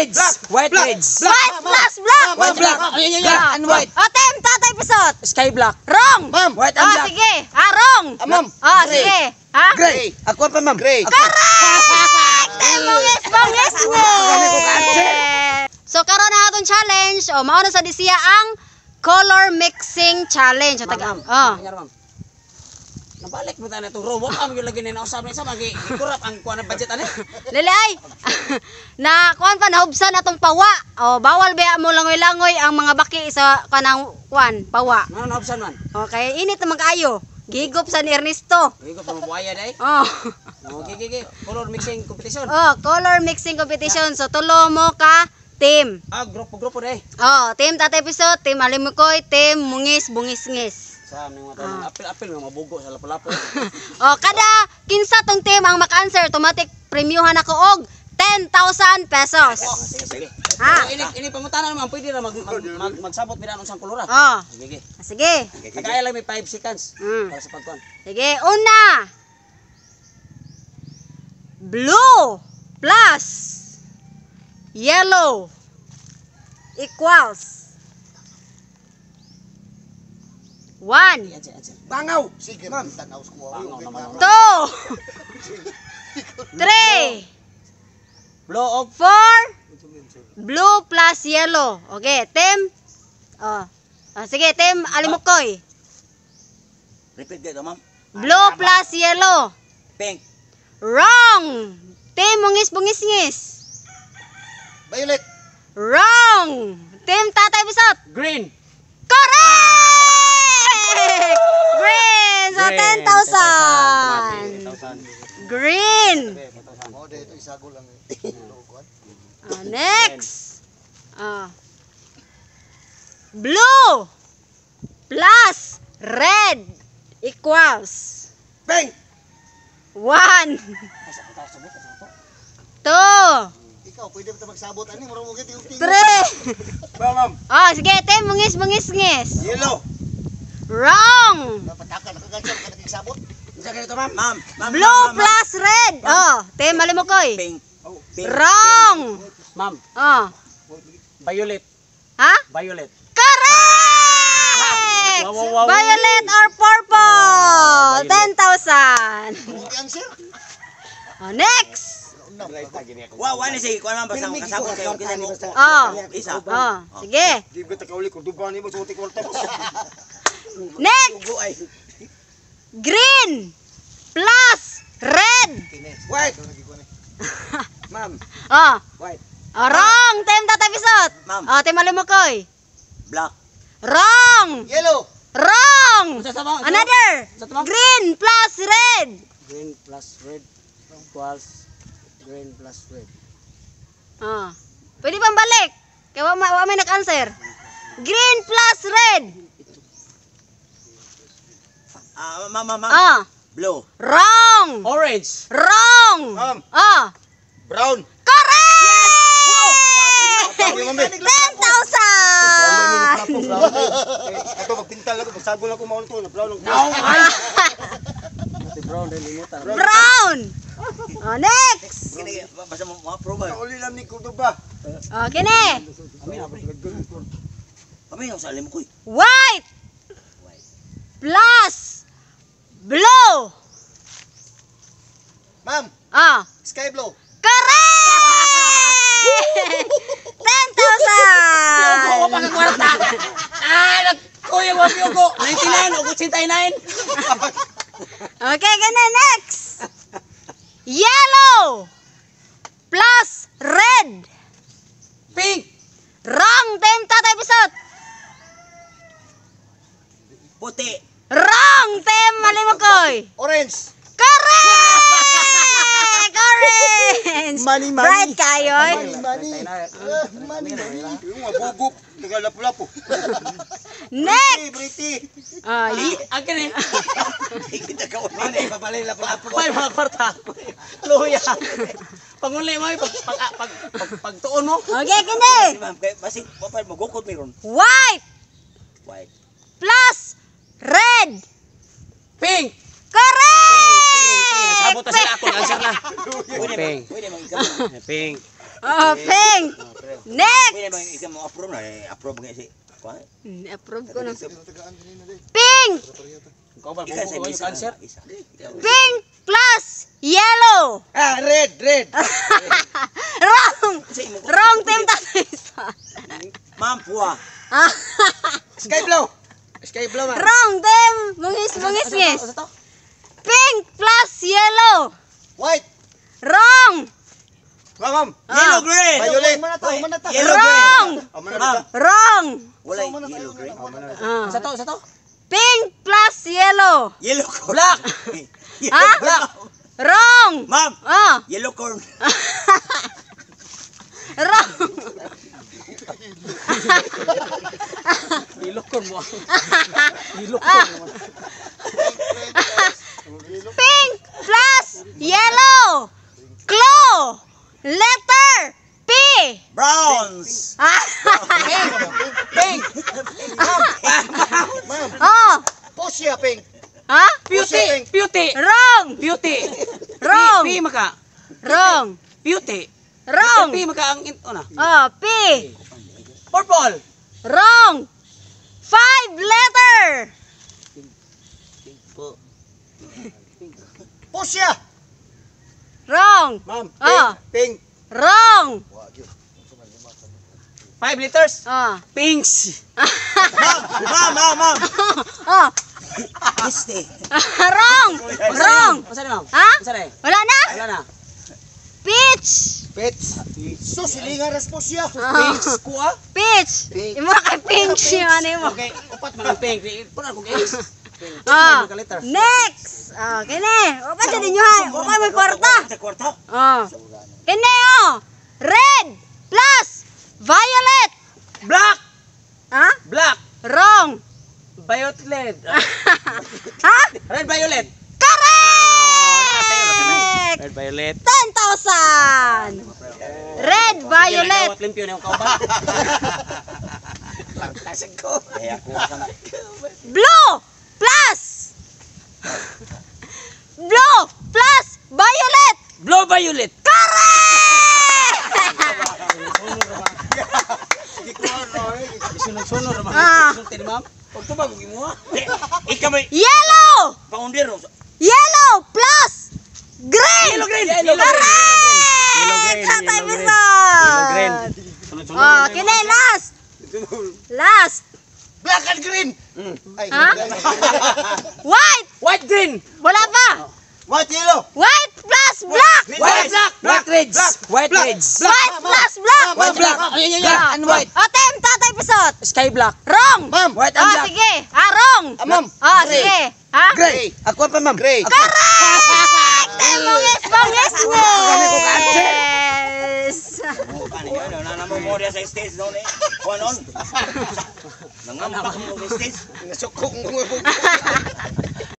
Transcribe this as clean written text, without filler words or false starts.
Reds. White reds. White plus black. White black. Black and white. O, Tem, Tatay Pisot. Sky black. Wrong. Ma'am. White and black. Sige. Wrong. Ma'am. Sige. Ha? Gray. Ako pa, ma'am. Gray. Correct! Bungis. So karon na atong challenge. O mao na sa disiya ang color mixing challenge. O taga. Ma'am. Nabalik mo tayo na itong robot. Ang yung lagi na nausap na isa. Mag-ikurap ang kuha ng budget ano. Lilay. Na kuan pa nahubsan atong pawa. O bawal ba mo langoy-langoy ang mga baki sa kanang kuan pawa. Ano naubsan man? Okay, init naman kaayo. Gigop sa ni Ernesto. Hindi ko pa mabuhaya na eh. Oh. Okay. Color mixing competition. Oh, color mixing competition. So tulo mo ka team. Grupo na eh. Oh, team Tatay Pisot, team Alimukoy, team Bungis-ngis. Sa mga tanong, apil mga mabugo sa lapu-lapu. Oh, kada kinsa tong team ang maka-answer, automatic premiuhan ako og 10,000 pesos. Sige. Ha? Ini pangutana naman, pwede na magsabot bilang unsang kolor ah. Oh, Sige. sige. Kagaya lang may 5 seconds para sa pagkuhan. Sige, una. Blue plus yellow equals 1, Bangaw! Sige, ma'am. Tanaw ko. Bangaw naman. 2, 3, Blow of 4, blue plus yellow. Okay, team. Sige, team Alimukoy. Repeat dito, ma'am. Blue plus yellow. Pink. Wrong. Team Bungis-ngis. Violet. Wrong. Team Tatay Pisot. Green. Correct! Green. So, 10,000. 10,000. Green. Oh, dito isago lang. Next. Blue plus red equals Pink. 1, 2. Ikaw, pwede ba magsabot? Ano, marunong mo yung tingin. 3. Ma'am. Sige, team Bungis-ngis. Yellow. Wrong. Napataka, nakagansam ka nagsabot. Isa ganito, ma'am. Ma'am. Blue plus red. Team Alimukoy. Pink. Wrong. Ma'am. Violet. Ha? Violet. Correct. Wow. Violet or purple. Violet. 10,000. Okay, answer. Next. Wow, wala siya. Kuha naman basta kasabot kayo. Kinsa mo? Isa. Sige. Di ba takauli ko duba ni mo sa utik kwarta. Next. Green plus red. White. Ma'am. White. Wrong. Team Tatay Pisot. Ma'am. Team Alimukoy. Black. Wrong. Yellow. Wrong. Another. Sa tamang? Green plus red. Green plus red equals green plus red. Pwede pang balik. Kaya wa may nag-answer. Green plus red. Mama. Blue. Wrong. Orange. Wrong. Ma'am. Brown. Correct. Ma'am. 10,000. Ito magpintal ako, magsago lang ko maon to, brown lang. Brown din limutan. Brown. Next. Basta mo approve. Kauli lang ni Kuduba. Kini. Kami yung salim ko. White plus blue. Ma'am, sky blue. Correct. 10,000. Kuya, wag yung ko. 99 o 89. Okay, gana next. Yellow plus red. Pink. Wrong, Team Tatay Pisot. Puti. Wrong, Team Alimukoy. Orange. Correct! Orange! Money. Bright kayo. Money. Yung mabugok, nagalapu-lapu. Next! Pretty. Akin eh. Kita ka ulit. Papalay lapu-lapu. May mga kwarta. Luya. Panguli mo, pagtuon mo. Okay, kini. Basi, papay mo, gukod meron. White White. plus red. Pink. Correct! Sabot na sila ako. Answer na. Pwede mo ikaw. Pink. Oh, pink. Next. Pwede ba yung isa mo approve na? Approve nga si... Kuan? Approve ko na. Pink. Ikaw ba Isa sa yung isa. cancer? Isa. Pink plus yellow. Ah, red. Wrong. Wrong team tatay. Ma'am, puwa. Sky blue, man. Wrong team. Mungis ngis. Pink plus yellow. White. Wrong. Ma'am. Yellow green. Violet. Yellow Wrong. green. Ma'am, Wrong. wala yellow green. Sa to. Pink plus yellow. Yellow corn. Black. Ha? Wrong. Ma'am, Ah, yellow corn. wrong. Ilokon mo. Pink plus yellow. Claw. Letter P. Browns. Pink. Oh. Posia pink. Ha? Beauty. Wrong. Beauty. Wrong. P maka. Wrong. Beauty. Wrong. P maka ang una. Oh, P. Purple. Wrong. 5 letter. Posia. Wrong. Ma'am. Ah. Pink. Wrong. 5 liters. Oh. Pinks. Ma'am. Oh. Misty. Wrong. Wrong. Masa na, ma'am? Ha? Masa na? Wala na? Wala na. Peach. Pets. So, silingan ras posia. Pinks kuha. Peach. Pink. Imo kay pink siya ano mo. Okay, upat man ang pink. Puna kong X. Ah. Ka liter. Next. Ah, kini. O pa din nyo ha. O pa may kwarta. Sa kwarta. Oh. Kini oh. Red plus violet. Black. Ha? Black. Wrong. Violet. Ha? Red violet. Correct. Red violet. 10,000. Red violet. Gawat limpyo na yung kauban. Tasig ko. Kaya kuha ka na. Blue plus blue plus violet. Blue violet. Sunod-sunod naman. Ah. Sunod ni ma'am. Huwag ito ba kung imuha? Ikaw may Yellow. paundir. Yellow plus green. Yellow green. Correct. Tatay Bison. Sunod-sunod. Oh, kini last. Last. Black and green. Ay, Ha? White. White green. Wala pa. white yellow. White plus black. White black. Black reds. White reds. White plus black. White black. Black and white. O, tem, Tatay Pisot. Sky black. Wrong. Ma'am. White and Oh, black. sige. Wrong. Ma'am. Oh, sige. Ha? Gray. Ako pa ma'am. Gray. Correct! Bongis! Nanamamo dia sa stage doon eh. Kuha noon. Nangampak mo sa stage. Nasukok mo.